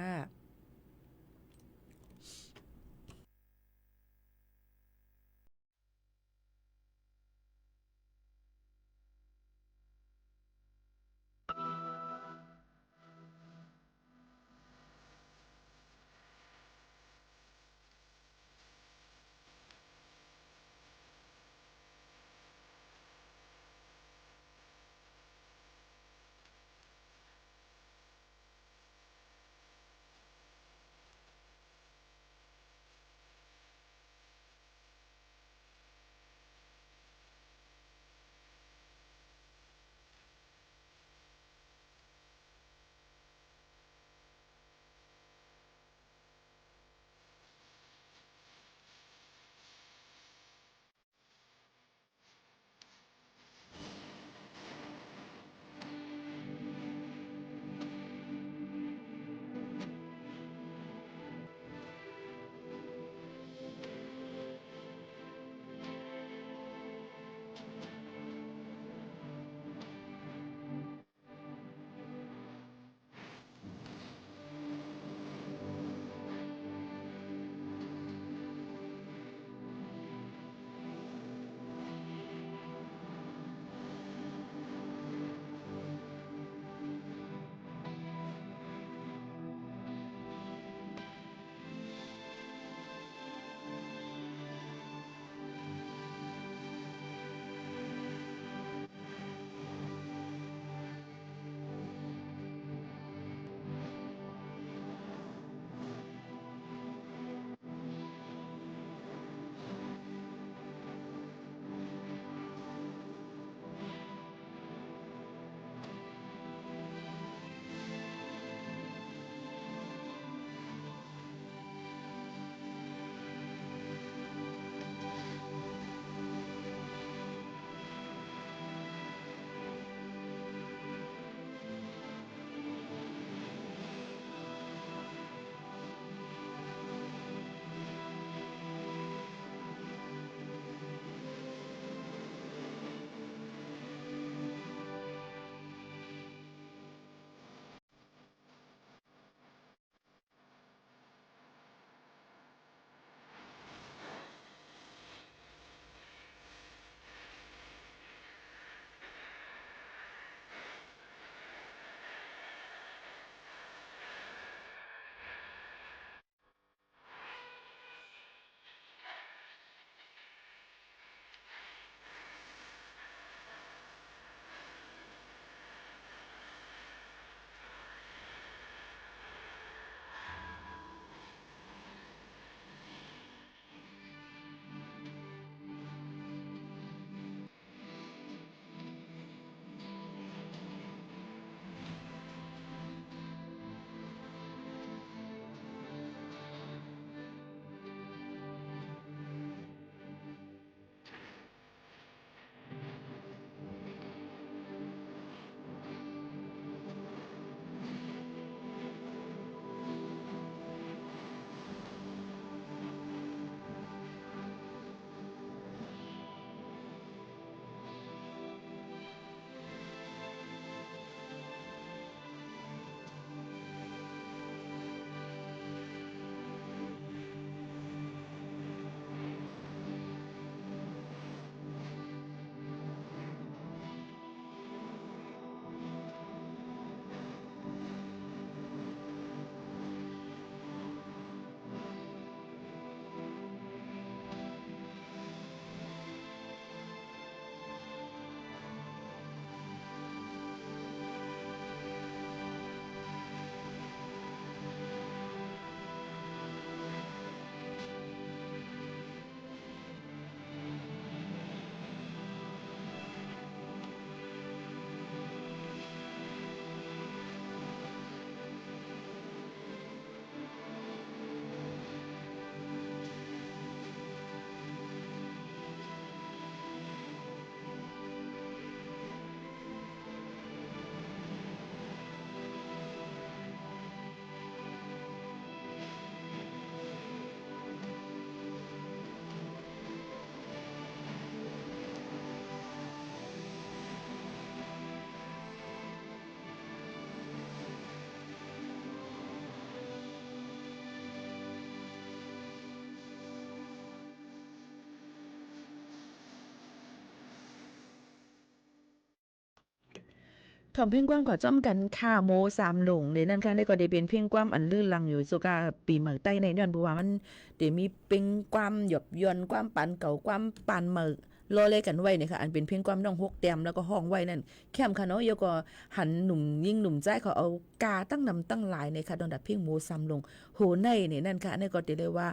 ถ่อมเพ่งกว้างกว่าจ้อมกันค่ะโมสามหลงในนั้นค่ะได้ก็ได้เป็นเพ่งกว้ามอันลื่นลังอยู่สุกาปีเหมือใต้ในเดือนบัวมันเดี๋ยวมีเพ่งกว้ามหยบยอนกว้ามปานเก่ากว้ามปานเหมือรอเลยกันไว้เนี่ยค่ะอันเป็นเพ่งกว้ามน้องหกแต้มแล้วก็ห้องไว้นั่นแคมค่ะเนาะเดี๋ยวก็หันหนุ่มยิ่งหนุ่มใจเขาเอากาตั้งนำตั้งหลายในค่ะดอนดับเพ่งโมสามหลงโหในเนี่ยนั่นค่ะนี่ก็ได้เลยว่า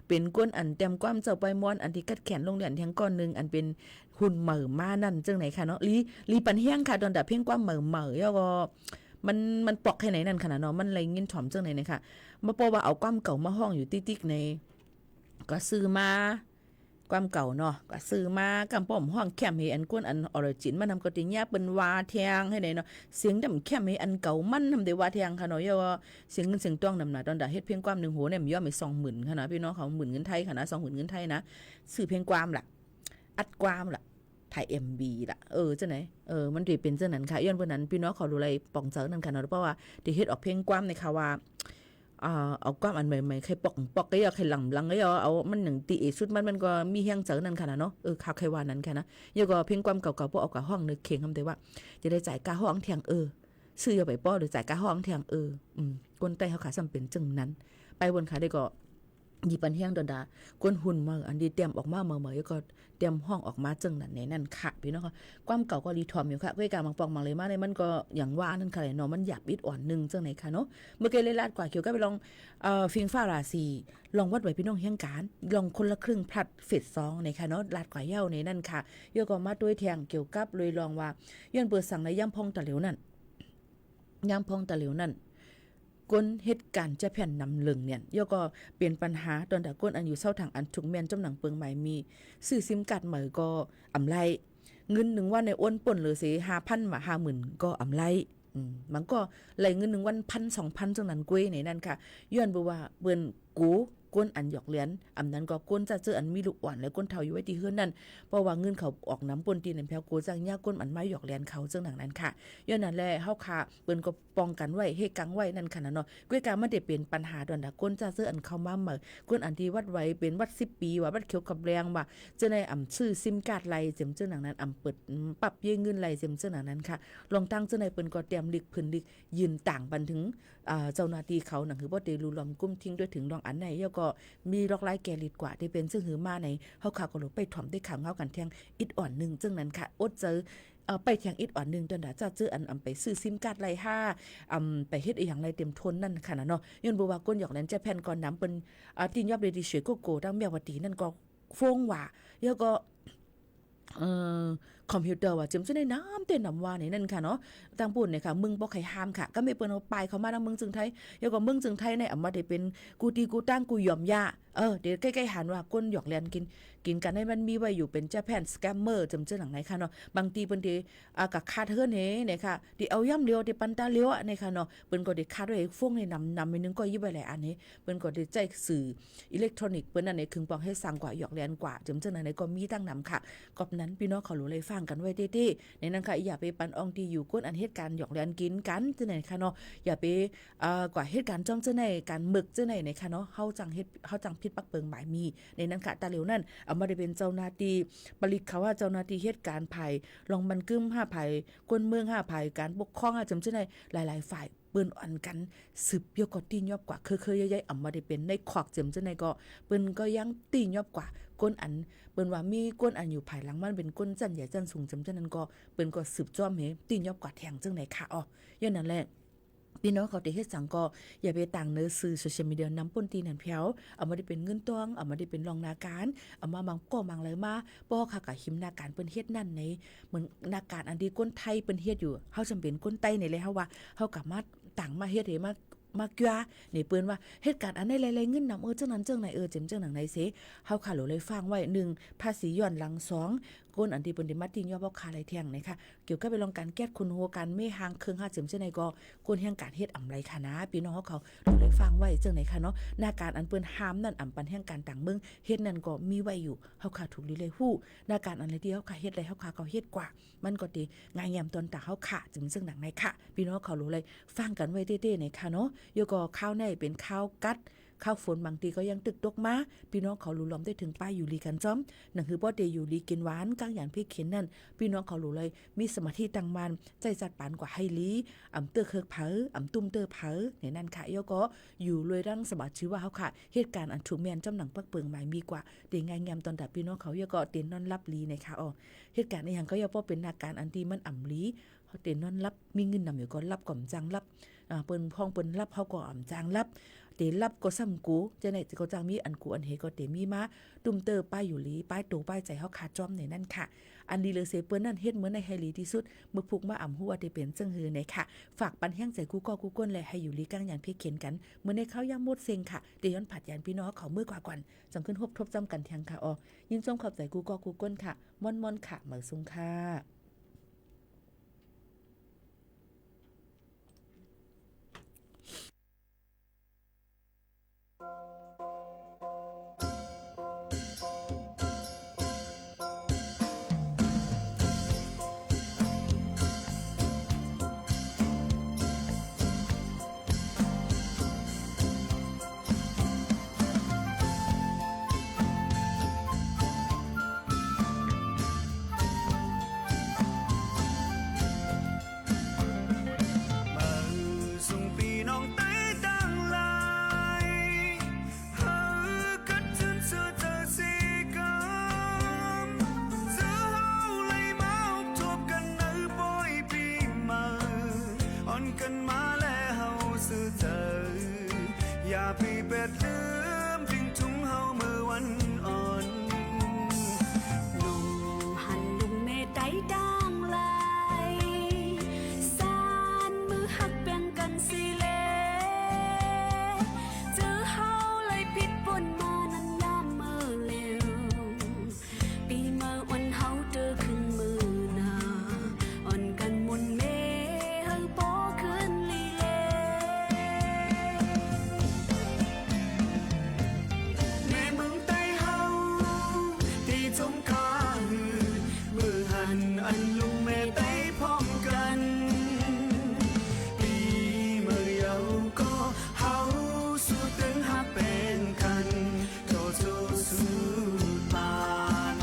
เป็นก้นอันแต้มกว้ามเจ้าไปม้อนอันที่กัดแขนลงเหรียญแทงก้อนนึงอันเป็นหุ่นเหม่อมานั่นจังไหนค่ะเนาะลีปันแห้งค่ะดอนดับเพ่งกว้ามเหม่อแล้วก็มันปอกแค่ไหนนั่นขนาดเนาะมันอะไรเงี้ยถ่อมจังไหนนะคะมาปอว่าเอาความเก่ามาห้องอยู่ติ๊กๆในก็ซื้อมาความเก่าเนาะก็ซื้อมากำป้อมห้องแคมให้อันก้นอันออริจินมันทำกติญญาเป็นวาแทงให้ไหนเนาะเสียงดำแคมให้อันเก่ามันทำได้วาแทงค่ะเนาะย่อเสียงเงินเสียงต้องนำหนาตอนดาเฮ็ดเพียงความหนึ่งหัวเนี่ยมันย่อไป20,000ค่ะนะพี่น้องเขา10,000เงินไทยค่ะนะ20,000เงินไทยนะซื้อเพียงความล่ะอัดความล่ะถ่าย MB ล่ะจังไหนมันสิเป็นจังนั้นค่ะย้อนเพิ่นนั้นพี่น้องเขาดูอะไรป่องเจอนั่นค่ะเนาะเพราะว่าได้เฮ็ดออกเพียงความในค่ะว่าเอาความอันใหม่ๆใครปอกก็อย่าใครหลังก็อย่าเอามันหนึ่งตีสุดมันก็มีแห้งเจอนั่นค่ะเนาะข่าวใครว่านั้นค่ะนะอย่าก็เพียงความเก่าๆพวกเอากับห้องนึกเข่งคำแต่ว่าจะได้จ่ายค่าห้องเที่ยงซื้ออย่าไปป้อหรือจ่ายค่าห้องเที่ยงคนใต้เขาขาซ้ำเป็นจังนั้นไปบนขาได้ก็ยีปันเฮียงดอนดาก้นหุ่นมาอันดีเตรียมออกมาเมื่อๆก็เตรียมห้องออกมาจังนั้นในนั่นค่ะพี่น้องค่ะความเก่าก็รีทอมอยู่ค่ะเพื่อการบางปองบางเลยมาเลยมันก็อย่างว่านั่นค่ะเนาะมันหยาบอิดอ่อนนึงจังไหนค่ะเนาะเมื่อกี้เลยลาดกว่าเขียวก็ไปลองฟิงฟ้าราศีลองวัดไว้พี่น้องเฮียงการลองคนละครึ่งพลัดเฟส2ในค่ะเนาะลาดกว่าเย้าในนั่นค่ะเยอะก็มาด้วยแทงเกี่ยวกับเลยลองว่าย้อนเปิดสั่งในย่ำพองตะเหลียวนั่นย่ำพองตะเหลียวนั่นก้นเหตุการณ์จะแผ่นนำเลิงเนี่ยย่อก็เปลี่ยนปัญหาตอนแต่ก้นอันอยู่เศร้าทางอันทุกแมนจำหนังเปิงใหม่มีซื้อซิมการ์ดใหม่ก็อำไลเงิน1วันในอ้นป่นหรือสิ 5,000 มา 50,000 ก็อำไลมันก็ไหลเงิน1วัน 1,000 2,000 จังนั้นกุ้ยในนั่นค่ะย้อนบ่ว่าเปิ้นกูก้นอันหยอกเลี้ยนอำนั้นก็ก้นจะเจออันมีลูกอ่อนและก้นเฒ่าอยู่ไว้ที่เฮือนนั่นเพราะว่าเงินเขาออกน้ำปนตีนแผ่วโกจังยากก้นอันมาหยอกเลี้ยนเขาจังนั้นค่ะย้อนนั้นแลเฮาค่ะเปิ้นก็ป้องกันไว้เฮ็ดกังไว้นั่นค่ะเนาะก้วยการมันได้เป็นปัญหาดอนดาก้นจะเจออันเข้ามาเหมือก้นอันที่วัดไว้เป็นวัด10ปีว่าวัดเขียวกับแรงว่าจะได้อำชื่อซิมการ์ดไลเจมจังนั้นอำเปิดปรับเยเงินไลเจมจังนั้นค่ะลองตั้งจังได๋เปิ้นก็เตรียมลิกพื้นลิกยืนต่างบันถึงเจ้าหน้าที่เขาหนังคือบ่ได้รู้ล้อมกุ้มทิ้งด้วยถึงรองอันไหนแล้วก็มีลอกลายแกลิดกว่าที่เป็นซึ่งหือมาในเฮาข่าวก็ลงไปถ่อมได้ขังเฮากันแทงอิดอ่อนนึงจังนั้นค่ะอดเจอไปแทงอิดอ่อนนึงจนดาจะเจออันไปซื้อซิมการ์ดไล5ไปเฮ็ดอีหยังไรเต็มทนนั่นค่ะเนาะย้อนบ่ว่าก้นหยอกแลนจะแผ่นก่อนน้ำเปิ้นตินยอบเรดิเฉยโกโก้ตั้งแมววัตีนั่นก็ฟงว่าแล้วก็คอมพิวเตอร์ว่าจึงจะได้น้ำเต้นน้ำว่าในนั่นค่ะเนาะต่างปุ่นเนี่ยค่ะมึงบ่ใครห้ามค่ะก็ไม่เปิ้นเอาไปเขามาทางมึงจึงไทยแล้วก็มึงจึงไทยในมาได้เป็นกูตีกูตั้งกูยอมย่าเดี๋ยวใกล้ๆหันว่าก้นหยอกแลนกินกันให้มันมีไว้อยู่เป็นจะแผ่นสแกมเมอร์จำเจอหลังไหนค่ะเนาะบางทีเปิ้นที่กับคาเทือนเนี่ยค่ะที่เอาย่ำเลียวที่ปันตาเลียวเนี่ยค่ะเนาะเปิ้นก็ได้คาด้วยฟงในนำไปนึงก็ยิบไว้หลายอันนี้เปิ้นก็ได้ใจสื่ออิเล็กทรอนิกส์เปิ้นนั่นเนี่ยคึงปองให้สั่งกว่าหยอกแลนกว่าจำเจอหลังไหนก็มีตั้งนำค่ะกอบนั้นพี่น้องเขารู้เลยฟังกันไว้เต้ๆในนั้นค่ะอย่าไปปันอองที่อยู่ก้นอันเหตุการณ์หยอกแลนกินกันจังไหนค่ะเนาะอย่าไปกว่าเหตุการณ์จ้องจังไหนการหมึกจังไหนในค่ะเนาะเฮาจังพิษปักเปิงหมายมีในนั้นค่ะตาเหลียวนั่นเอามาได้เป็นเจ้าหน้าที่ผลิตเขาว่าเจ้าหน้าที่เหตุการณ์ภัยลองมันกึ้ม5ภัยก้นเมือง5ภัยการปกครองจำจังไหนหลายๆฝ่ายเปิ้นอันกันสืบยกก็ตีนยอบกว่าเคยๆใหญ่ๆอำมาได้เป็นในขวักจำจังไหนก็เปิ้นก็ยังตีนยอบกว่าก้นอันเปิ้นว่ามีก้นอันอยู่ภายหลังมันเป็นก้นจันใหญ่จันสูงจำจังนั้นก็เปิ้นก็สืบจ้อมเฮตีนยอบกว่าแทงจังไหนค่ะย้อนนั้นแหละพี่น้องเขาได้เฮ็ดสังก็อย่าไปต่างเนื้อสื่อโซเชียลมีเดียนำป่นตีนั่นแผ่วเอามาได้เป็นเงินตวงเอามาได้เป็นรองนาการเอามาบางก็บางเลยมาบ่ค่ะก็หิมนาการเปิ้นเฮ็ดนั่นในเหมือนนาการอันที่คนไทยเปิ้นเฮ็ดอยู่เฮาจำเป็นคนไต้นี่แหละเฮาว่าเฮากลับมาต่างมาเฮ็ดให้มากว่านี่เปิ้นว่าเหตุการณ์อันใดหลายๆเงินนำจังนั้นจังไหนเจ็มจังหนังไหนเสเฮาค่ะโหลเลยฟังไว้1ภาษีย้อนหลัง2ก้นอันที่เปิ้นได้มาติยอบ่ค่าหลายแท่งนะคะเกี่ยวกับไปลองการแก้คุณโหการเมหางเครื่อง5เจ็มจังไหนก็ก้นแห่งการเฮ็ดอำไรค่ะนะพี่น้องเขาโหลเลยฟังไว้จังไหนค่ะเนาะหน้าการอันเปิ้นห้ามนั่นอำปันแห่งการต่างเมืองเฮ็ดนั่นก็มีไว้อยู่เฮาค่ะถูกลิเลยฮู้หน้าการอันใดที่เฮาค่ะเฮ็ดไรเฮาค่ะก็เฮ็ดกว่ามันก็ดีงายยามตอนตาเฮาค่ะจึงจังหนังไหนค่ะพี่น้องเขาโหลเลยฟังกันไว้เต้ๆในค่ะเนาะอยู่ก็ข้าวในเป็นข้าวกัด ข้าวฝนบางทีก็ยังตึกตกมาพี่น้องเขาหลูล้อมได้ถึงป้ายอยู่ลีกันจ้อมนั่นคือบ่ได้อยู่ลีกินหวานกลางอย่างพี่เข็นนั่นพี่น้องเขาหลูเลยมีสมาธิตั้งมั่นใจจัดปานกว่าให้ลีอำเตอเคิกเผออำตุ้มเตอเผอในนั้นค่ะยก็อยู่รวยรังสบัดชื่อว่าเฮาค่ะเหตุการณ์อันถูกแม่นจำหนังปักเปิงหมายมีกว่าเดงายงามตอนดับพี่น้องเขายก็เต้นนอนรับลีในค่ะเหตุการณ์อีหยังก็อย่าพอเป็นอาการอันที่มันอ่ำลีเฮาเต้นนอนรับมีเงินนำอยู่ก็รับก่อมจังรับเปิ้นพ้องเปิ้นรับเฮาก็อ่ำจังรับเตรับก็ซ้ำกูจะไหนก็จังมีอันกูอันเฮก็เตมีมาตุ้มเตอป้ายอยู่ลีป้ายโตป้ายใจเฮาขาดจอมในนั่นค่ะอันดีเลยเสเปิ้นนั่นเฮ็ดเหมือนในไฮลีที่สุดมึกพุกมาอ่ำฮู้ว่าได้เป็นจังหือในค่ะฝากปันแห้งใจกูก็กูก้นและให้อยู่ลีกลางอย่างพี่เข็นกันเหมือนในข้าวยามหมดเซ็งค่ะเดย้อนผัดยานพี่น้องเขามือกว่าก่อนจังขึ้นฮบทบจำกันแทงค่ะยินจมขอบใจกูก็กูก้นค่ะม่อนๆค่ะเหมือซุงค่ะอย่าไปเบ็ดลืมทิ้งทุ่งเฮาเมื่อวันอ่อนลุงหันลุงเมไตดังไหลสานมือหักแบ่งกันสิเลเจอเฮาเลยผิดปนมานั้นยามเมื่อเร็วปีเมื่อวันเฮาเจอขึ้นมือหน้าอ่อนกันมุนเมเฮาโปขึ้นลีเลอันลุงแม่ไต้พร้อมกันปีเมื่อเยาก็เฮาสู้ตึงหักเป็นกันโทโทสู้ปาน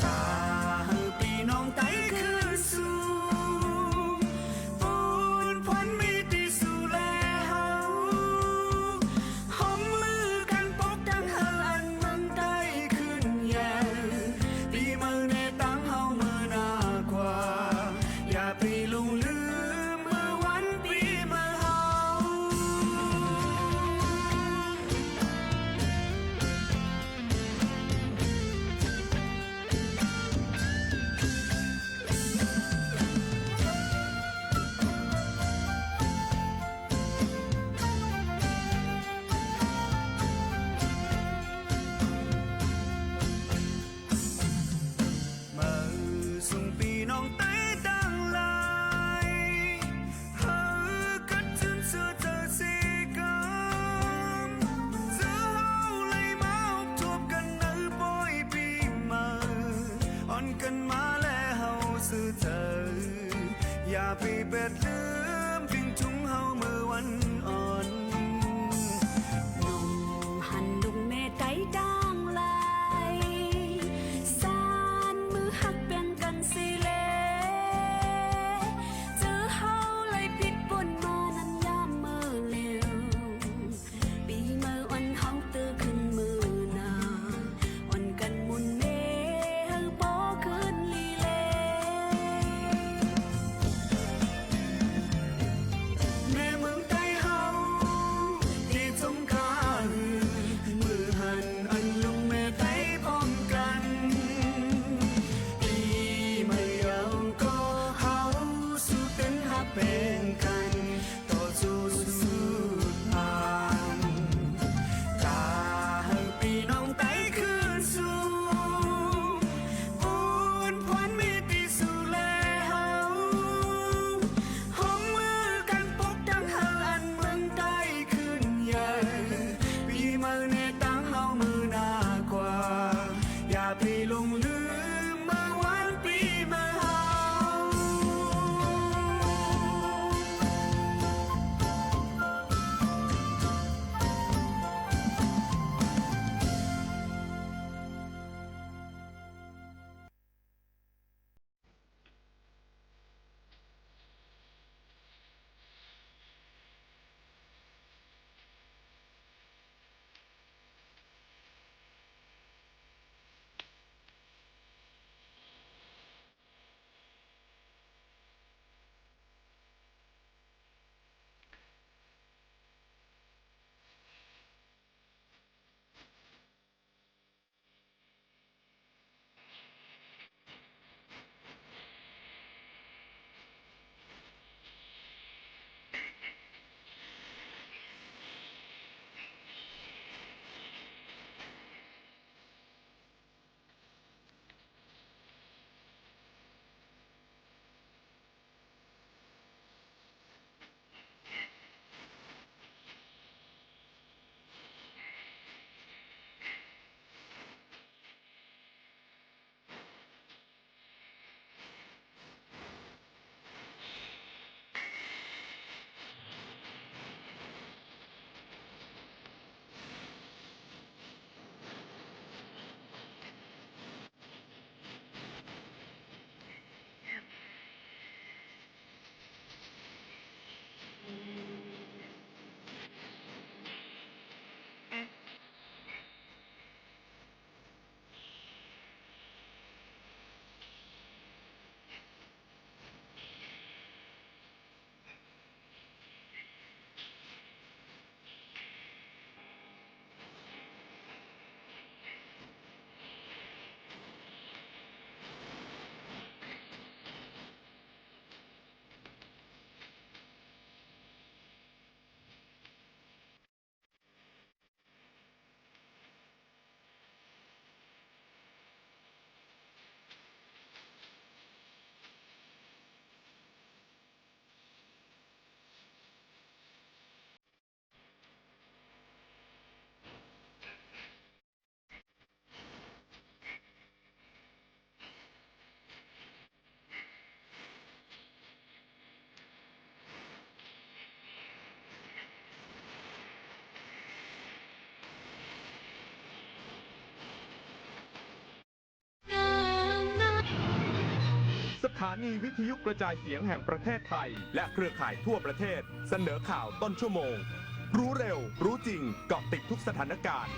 ตาปีน้องไต้คือสู้ปูนพันมีที่สู้แลเฮาหอมมือกันปกดังเฮาอันเมืองไต้ขึ้นแย่ปีเมื่อในตั้งเฮาอย่าไปลงลืมเมื่อวันปีเมื่อเฮามาส่งปีน้องไต้ดังไหลเฮากัดจนเสือเจอสีกันเสือเฮาเลยมาทบกันในปล่อยปีมาอ่อนกันมาแล้วเฮาสื่อเธออย่าไปเบ็ดลืมทิ้งทุ่งเฮาเมื่อวันอ่อนลุงหันลุงแม่ไต้ดังไหลสานมือหักแบ่งกันสิเลเจอเฮาเลยผิดปนมานั้นยามเมื่อเร็วปีเมื่อวันเฮาตื่นขึ้นมือหน้าอ่อนกันมุนเมเฮาบ่ขึ้นลีเล ถานีวิทยุกระจายเสียงแห่งประเทศไทย และเครือข่ายทั่วประเทศ เสนอข่าวต้นชั่วโมง รู้เร็ว รู้จริง เกาะติดทุกสถานการณ์